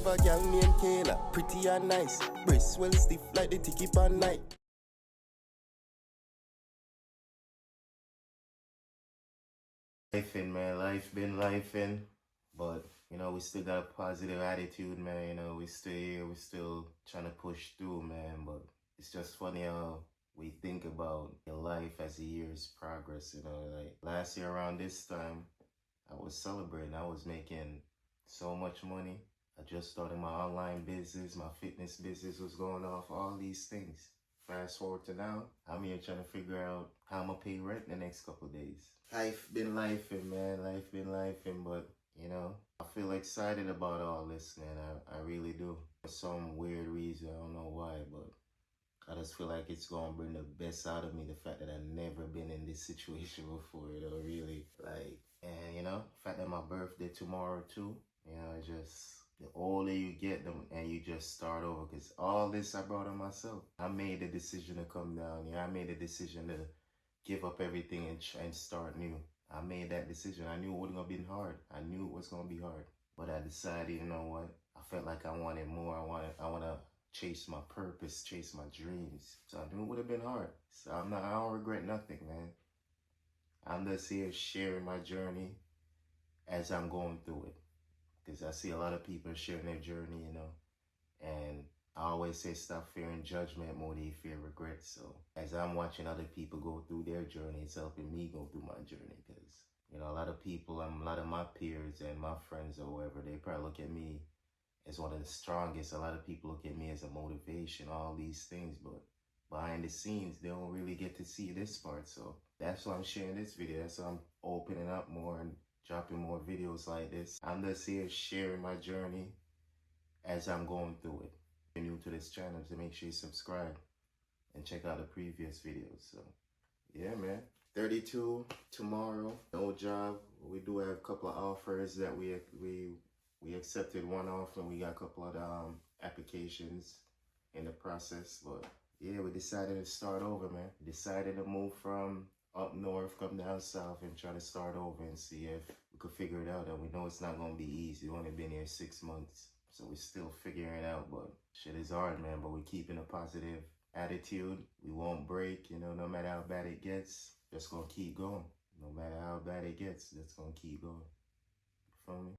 have a girl named Kayla, pretty and nice. Breasts well stiff like the ticky pan night. Lifing, man, life been lifing, but you know we still got a positive attitude, man. You know we still here, we still trying to push through, man. But it's just funny how we think about your life as the years progress. You know, like last year around this time, I was celebrating. I was making so much money. I just started my online business, my fitness business was going off, all these things. Fast forward to now, I'm here trying to figure out how I'm gonna pay rent in the next couple of days. Life been lifing, man. Life been lifing, but you know, I feel excited about all this, man. I really do. For some weird reason, I don't know why, but I just feel like it's gonna bring the best out of me. The fact that I've never been in this situation before, you know, really. Like, and you know, the fact that my birthday tomorrow too, you know, it's just the older you get them and you just start over, because all this I brought on myself. I made the decision to come down here. I made the decision to give up everything and try and start new. I made that decision. I knew it wasn't gonna be hard. I knew it was gonna be hard. But I decided, you know what? I felt like I wanted more. I wanna chase my purpose, chase my dreams. So I knew it would have been hard. So I don't regret nothing, man. I'm just here sharing my journey as I'm going through it. Because I see a lot of people sharing their journey, you know, and I always say stop fearing judgment more than you fear regret. So as I'm watching other people go through their journey, it's helping me go through my journey. Because, you know, a lot of people, a lot of my peers and my friends or whatever, they probably look at me as one of the strongest. A lot of people look at me as a motivation, all these things, but behind the scenes, they don't really get to see this part. So that's why I'm sharing this video. That's why I'm opening up more and dropping more videos like this. I'm just here sharing my journey as I'm going through it. If you're new to this channel, so make sure you subscribe and check out the previous videos. So yeah, man. 32 tomorrow, no job. We do have a couple of offers that we accepted one offer, and we got a couple of applications in the process. But yeah, we decided to start over, man. We decided to move from up north, come down south, and try to start over and see if we could figure it out. And we know it's not gonna be easy. We've only been here 6 months, so we're still figuring it out. But shit is hard, man. But we're keeping a positive attitude. We won't break, you know, no matter how bad it gets. Just gonna keep going. No matter how bad it gets, just gonna keep going. You feel me?